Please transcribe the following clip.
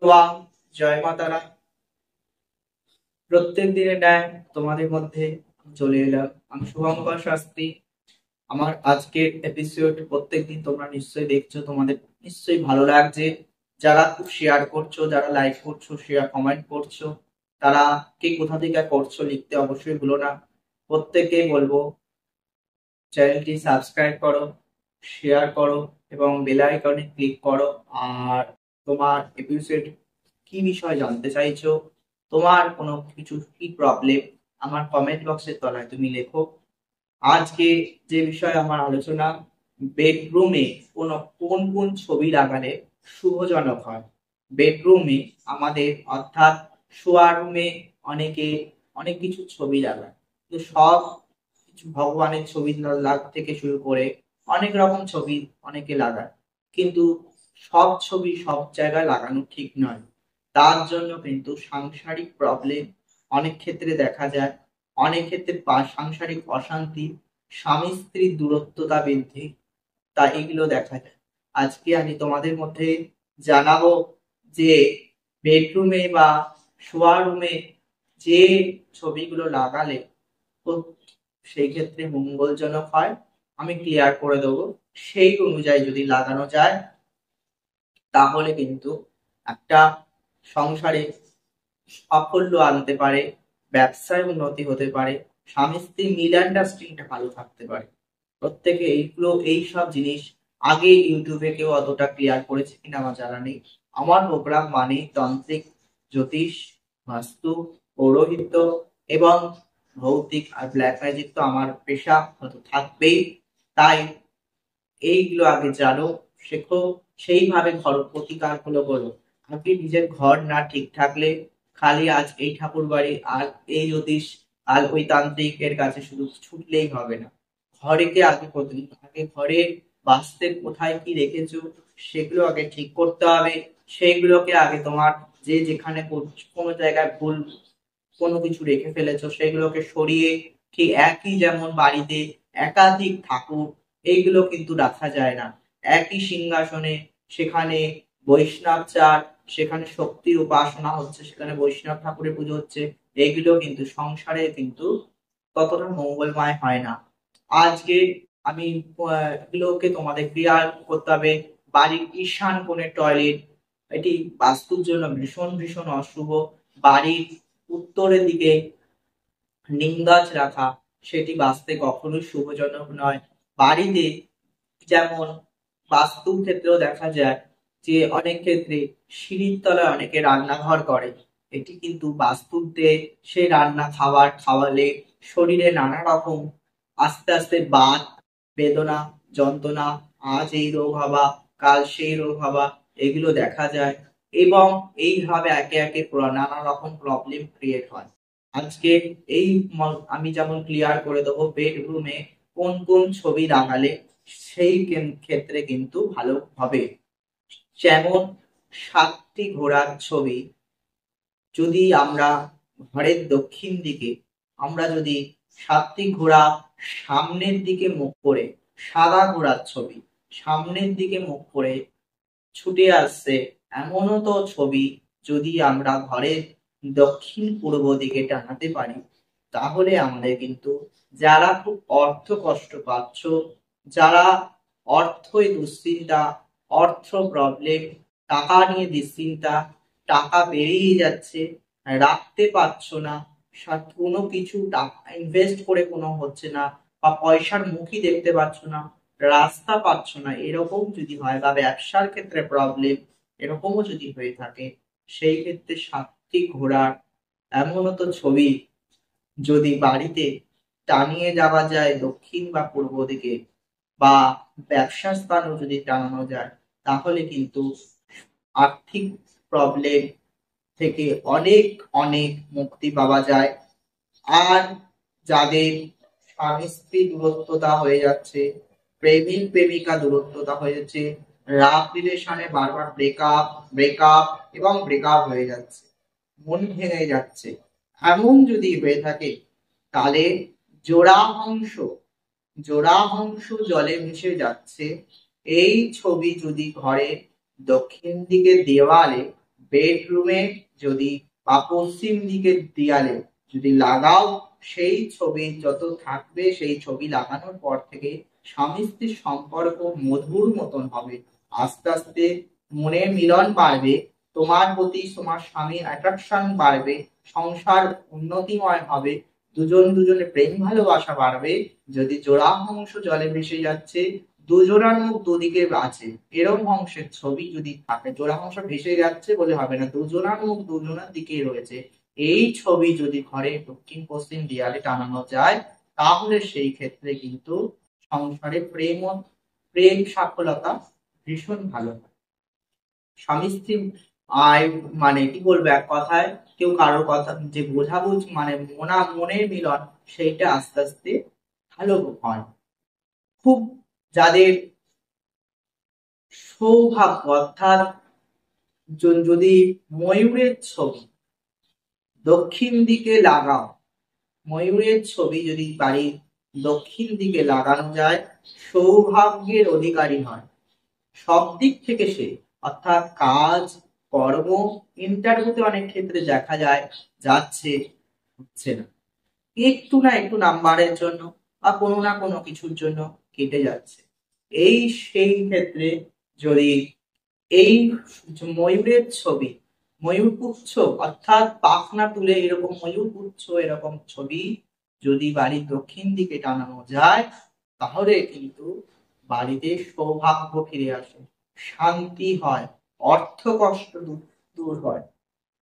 Wang জয় মাতারা। প্রত্যেক দিনের ন্যায় তোমাদের মধ্যে চলে এলাম। আমি শুভঙ্কর শাস্ত্রী। আমার আজকের এপিসোড প্রত্যেকদিন তোমরা নিশ্চয়ই দেখছো, তোমাদের নিশ্চয়ই ভালো লাগছে। যারা খুব শেয়ার করছো, যারা লাইক করছো, শেয়ার কমেন্ট করছো, তারা কে কোথা থেকে করছো লিখতে অবশ্যই ভুলো না। প্রত্যেককে বলবো চ্যানেলটি সাবস্ক্রাইব করো, শেয়ার করো এবং বেল আইকনে ক্লিক করো। আর তোমার এপিসোড কি বিষয় জানতে চাইছো, তোমার কোনো কিছু কি প্রবলেম, আমার কমেন্ট বক্সের তলায় তুমি লেখো। আজকে যে বিষয়ে আমার আলোচনা, বেডরুমে কোন কোন ছবি লাগালে শুভজনক হয়। বেডরুমে আমাদের অর্থাৎ শোয়ার রুমে অনেকে অনেক কিছু ছবি লাগায়, তো সব কিছু ভগবানের ছবি থেকে শুরু করে অনেক রকম ছবি অনেকে লাগায়, কিন্তু সব ছবি সব জায়গায় লাগানো ঠিক নয়। তার জন্য কিন্তু সাংসারিক প্রবলেম অনেক ক্ষেত্রে দেখা যায়। অনেক ক্ষেত্রে সাংসারিক অশান্তি, স্বামী স্ত্রীর দূরত্বতা বৃদ্ধি, তা এগুলো দেখা যায়। আজকে আমি তোমাদের মধ্যে জানাবো যে বেডরুমে বা শোয়ার রুমে যে ছবিগুলো লাগালে খুব সেই ক্ষেত্রে মঙ্গলজনক হয়, আমি ক্লিয়ার করে দেবো। সেই অনুযায়ী যদি লাগানো যায় তাহলে কিন্তু একটা সংসারে সাফল্য আনতে পারে, ব্যবসায় উন্নতি হতে পারে, স্বামী স্ত্রী মিল আন্ডারস্ট্যান্ডিংটা ভালো থাকতে পারে। প্রত্যেকে এইগুলো এই সব জিনিস আগে ইউটিউবে কেউ অতটা ক্লিয়ার করেছে কিনা আমার জানা নেই। আমার প্রোগ্রাম মানে তান্ত্রিক, জ্যোতিষ, বাস্তু, পৌরোহিত্য এবং ভৌতিক আর ব্ল্যাক ম্যাজিক তো আমার পেশা হয়তো থাকবেই। তাই এইগুলো আগে জানো, শেখো, সেইভাবে ঘর প্রতিকার গুলো করো। আগে নিজের ঘর না ঠিক থাকলে খালি আজ এই ঠাকুর বাড়ি আর এই জ্যোতিষ আর ওই তান্ত্রিকের কাছে শুধু ছুটলেই হবে না। ঘরেকে আগে আগে ঘরে বাস্তে কোথায় কি রেখেছো সেগুলো আগে ঠিক করতে হবে। সেইগুলোকে আগে তোমার যে যেখানে কোনো জায়গায় ভুল কোনো কিছু রেখে ফেলেছো সেগুলোকে সরিয়ে, ঠিক একই যেমন বাড়িতে একাধিক ঠাকুর এইগুলো কিন্তু রাখা যায় না। একই সিংহাসনে সেখানে বৈষ্ণব চার, সেখানে শক্তির উপাসনা হচ্ছে, সেখানে বৈষ্ণব ঠাকুরের পুজো হচ্ছে, এগুলো কিন্তু সংসারে কিন্তু ততটা মঙ্গলময় হয় না। আজকে আমি এগুলোকে তোমাদের ক্লিয়ার করতে হবে। বাড়ির ঈশান কোণের টয়লেট, এটি বাস্তুর জন্য ভীষণ ভীষণ অশুভ। বাড়ির উত্তরের দিকে নিম গাছ রাখা, সেটি বাস্তে কখনোই শুভজনক নয়। বাড়িতে যেমন বাস্তুর ক্ষেত্রেও দেখা যায় যে অনেক ক্ষেত্রে সিঁড়ির তলায় অনেকে রান্নাঘর করে, এটি কিন্তু বাস্তুতে সে রান্না খাবার খাওয়ালে শরীরে নানা রকম আস্তে আস্তে বাত, বেদনা, যন্ত্রণা, আজ এই রোগ হবা কাল সেই রোগ হবা, এগুলো দেখা যায় এবং এইভাবে একে একে নানা রকম প্রবলেম ক্রিয়েট হয়। আজকে এই আমি যেমন ক্লিয়ার করে দেবো বেডরুমে কোন কোন ছবি লাগালে সেই ক্ষেত্রে কিন্তু ভালো হবে। যেমন সাতটি ঘোড়ার ছবি যদি আমরা ঘরের দক্ষিণ দিকে, আমরা যদি সাতটি ঘোড়া সামনের দিকে মুখ করে, সাদা ঘোড়ার ছবি সামনের দিকে মুখ করে ছুটে আসছে এমনও তো ছবি যদি আমরা ঘরের দক্ষিণ পূর্ব দিকে টানাতে পারি, তাহলে আমাদের কিন্তু যারা খুব অর্থ কষ্ট পাচ্ছ, যারা অর্থই দুশ্চিন্তা, অর্থ প্রবলেম, টাকা নিয়ে দুশ্চিন্তা, টাকা বেরিয়ে যাচ্ছে, রাখতে পারছো না, কোনো কিছু টাকা ইনভেস্ট করে কোনো হচ্ছে না, বা পয়সার মুখই দেখতে পাচ্ছ না, রাস্তা পাচ্ছ না, এরকম যদি হয় বা ব্যবসার ক্ষেত্রে প্রবলেম এরকমও যদি হয়ে থাকে, সেই ক্ষেত্রে সাতটি ঘোড়ার এমনও তো ছবি যদি বাড়িতে টানিয়ে যাওয়া যায় দক্ষিণ বা পূর্ব দিকে, বা ব্যবসার স্থানও যদি টানানো যায়, তাহলে কিন্তু আর্থিক প্রবলেম থেকে অনেক অনেক মুক্তি পাওয়া যায়। আর যাদের স্বামী স্ত্রী দূরত্বতা হয়ে যাচ্ছে, প্রেমিক প্রেমিকা দূরত্বতা হয়ে যাচ্ছে, রাগ রিলেশনে বারবার ব্রেকআপ ব্রেকআপ এবং ব্রেকআপ হয়ে যাচ্ছে, মন ভেঙে যাচ্ছে, এমন যদি হয়ে থাকে, তাহলে জোড়াহংস জোড়াহংস জলে মিশে যাচ্ছে, এই ছবি যদি ঘরে দক্ষিণ দিকে দেওয়ালে বেডরুমে যদি বা পশ্চিম দিকের দেয়ালে যদি লাগাও, সেই ছবি যত থাকবে, সেই ছবি লাগানোর পর থেকে স্বামী স্ত্রীর সম্পর্ক মধুর মতন হবে। আস্তে আস্তে মনের মিলন বাড়বে, তোমার প্রতি তোমার স্বামীর অ্যাট্রাকশন বাড়বে, সংসার উন্নতিময় হবে, দুজনের প্রেম ভালোবাসা বাড়বে। যদি জোড়া হংস জলে ভেসে যাচ্ছে, দুজোড়ার মুখ দুদিকে আছে, এরম হংসের ছবি যদি থাকে, জোড়া হংস ভেসে যাচ্ছে বলে হবে না, দুজোড়ার মুখ দুজনের দিকেই রয়েছে, এই ছবি যদি ঘরে দক্ষিণ পশ্চিম দেয়ালে টানানো যায়, তাহলে সেই ক্ষেত্রে কিন্তু সংসারে প্রেম সফলতা ভীষণ ভালো হয়। স্বামী স্ত্রী মানে কি বলবো, এক কথায় কেউ কারোর কথা যে বোঝাবুঝ মানে মনের মিলন, সেইটা আস্তে আস্তে ভালো হয়। খুব যাদের সৌভাগ্য, অর্থাৎ যদি ময়ূরের ছবি দক্ষিণ দিকে লাগাও, ময়ূরের ছবি যদি বাড়ির দক্ষিণ দিকে লাগানো যায়, সৌভাগ্যের অধিকারী হয় সব দিক থেকে সে, অর্থাৎ কাজ কর্ম, ইন্টারভিউতে অনেক ক্ষেত্রে দেখা যায় যাচ্ছে, হচ্ছে না, একটু না একটু নাম্বারের জন্য বা কোনো না কোনো কিছুর জন্য কেটে যাচ্ছে। এই সেই ক্ষেত্রে যদি এই ময়ূরের ছবি, ময়ূরপুচ্ছ অর্থাৎ পাখনা তুলে এরকম ময়ূরপুচ্ছ এরকম ছবি যদি বাড়ির দক্ষিণ দিকে টানানো যায়, তাহলে কিন্তু বাড়িতে সৌভাগ্য ফিরে আসে, শান্তি হয়, অর্থ কষ্ট দূর হয়।